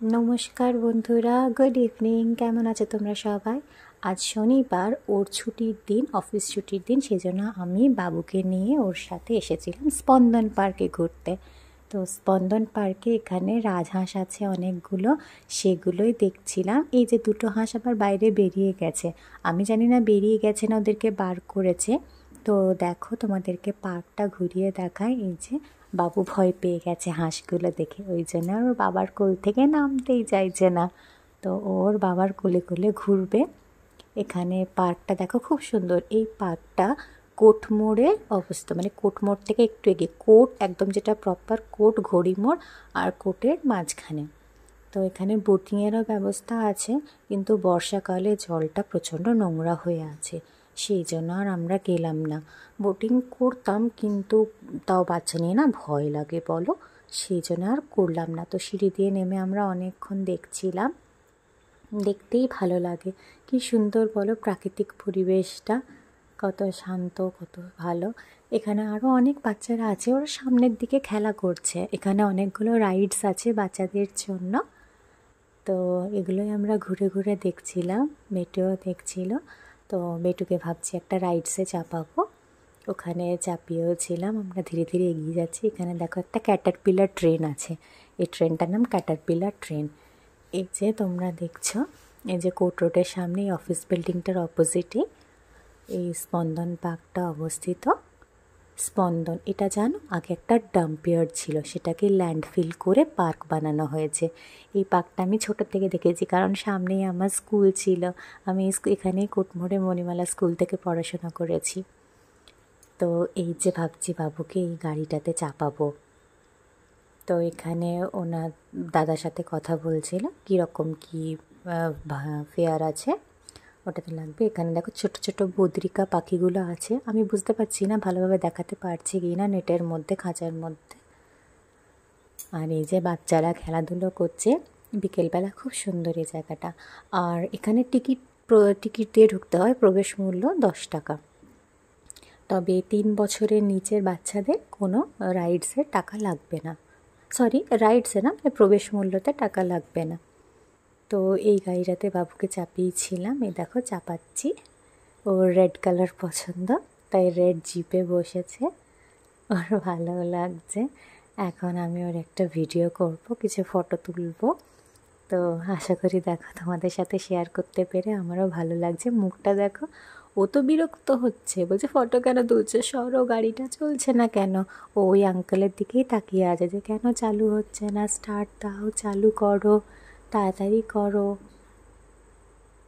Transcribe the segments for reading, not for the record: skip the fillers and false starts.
নমস্কার বন্ধুরা, good evening. কেমন আছো তোমরা সবাই? আজ শনিবার, ওর ছুটির দিন, অফিস ছুটির দিন, সেজন্য আমি বাবুকে নিয়ে ওর সাথে এসেছিলাম স্পন্দন পার্কে ঘুরতে। তো স্পন্দন পার্কে এখানে রাজহাঁস আছে অনেকগুলো, সেগুলোই দেখছিলাম। এই যে দুটো হাঁস আবার বাইরে বেরিয়ে গেছে, আমি জানি না বেরিয়ে গেছে না ওদেরকে বার করেছে। তো দেখো, তোমাদেরকে পার্কটা ঘুরিয়ে দেখায়। এই যে বাবু ভয় পেয়ে গেছে হাঁসগুলো দেখে, ওই জন্য ওর বাবার কোল থেকে নামতেই চাইছে না। তো ওর বাবার কোলে কোলে ঘুরবে। এখানে পার্কটা দেখো, খুব সুন্দর। এই পার্কটা কোট মোড়ে অবস্থিত, মানে কোট মোড় থেকে একটু এগিয়ে, কোট একদম যেটা প্রপার কোট, ঘড়ি মোড় আর কোটের মাঝখানে। তো এখানে বোটিংয়েরও ব্যবস্থা আছে, কিন্তু বর্ষাকালে জলটা প্রচণ্ড নোংরা হয়ে আছে, সেই জন্য আর আমরা গেলাম না। বোটিং করতাম, কিন্তু তাও বাচ্চা নিয়ে না ভয় লাগে বলো, সেই জন্য আর করলাম না। তো সিঁড়ি দিয়ে নেমে আমরা অনেকক্ষণ দেখছিলাম। দেখতেই ভালো লাগে, কি সুন্দর বলো প্রাকৃতিক পরিবেশটা, কত শান্ত, কত ভালো। এখানে আরও অনেক বাচ্চারা আছে, ওরা সামনের দিকে খেলা করছে। এখানে অনেকগুলো রাইডস আছে বাচ্চাদের জন্য। তো এগুলোই আমরা ঘুরে ঘুরে দেখছিলাম। মেটুও দেখছিল, তো মেটুকে ভাবছি একটা রাইডসে চাপাবো। ওখানে চাপিয়েও ছিলাম। আমরা ধীরে ধীরে এগিয়ে যাচ্ছি। এখানে দেখো একটা ক্যাটারপিলার ট্রেন আছে, এই ট্রেনটার নাম ক্যাটারপিলার ট্রেন। এই যে তোমরা দেখছো, এই যে কোর্ট রোডের সামনে এই অফিস বিল্ডিংটার অপোজিটে এই স্পন্দন পার্কটা অবস্থিত। স্পন্দন, এটা জানো আগে একটা ডাম্পিয়ার্ড ছিল, সেটাকে ল্যান্ডফিল করে পার্ক বানানো হয়েছে। এই পার্কটা আমি ছোটো থেকে দেখেছি, কারণ সামনেই আমার স্কুল ছিল। আমি এখানেই কোটমোড়ে মণিমালা স্কুল থেকে পড়াশোনা করেছি। তো এই যে ভাবছি বাবুকে এই গাড়িটাতে চাপাবো। তো এখানে ওনার দাদার সাথে কথা বলছিল কীরকম কী ফেয়ার আছে, ওটাতে লাগবে। এখানে দেখো ছোট ছোট বদ্রিকা পাখিগুলো আছে, আমি বুঝতে পারছি না ভালোভাবে দেখাতে পারছি কি না, নেটের মধ্যে, খাঁচার মধ্যে। আর এই যে বাচ্চারা খেলাধুলো করছে বিকেলবেলা, খুব সুন্দর এই জায়গাটা। আর এখানে টিকিট দিয়ে ঢুকতে হয়, প্রবেশ মূল্য 10 টাকা। তবে 3 বছরের নিচের বাচ্চাদের কোনো রাইডসের টাকা লাগবে না। সরি, রাইডসে না, প্রবেশ মূল্যতে টাকা লাগবে না। তো এই গাড়িটাতে বাবুকে চাপিয়েছিলাম, এই দেখো চাপাচ্ছি। ওর রেড কালার পছন্দ, তাই রেড জিপে বসেছে, ওর ভালো লাগছে। এখন আমি ওর একটা ভিডিও করব, কিছু ফটো তুলব। তো আশা করি দেখো তোমাদের সাথে শেয়ার করতে পেরে আমারও ভালো লাগছে। মুখটা দেখো, ও তো বিরক্ত হচ্ছে, বলছে ফটো কেন তুলছে, সরো, গাড়িটা চলছে না কেন। ওই আঙ্কেলের দিকেই তাকিয়ে আছে যে কেন চালু হচ্ছে না, স্টার্ট দাও, চালু করো, তাড়াতাড়ি করো।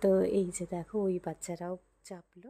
তো এই যে দেখো, ওই বাচ্চারাও চাপলো।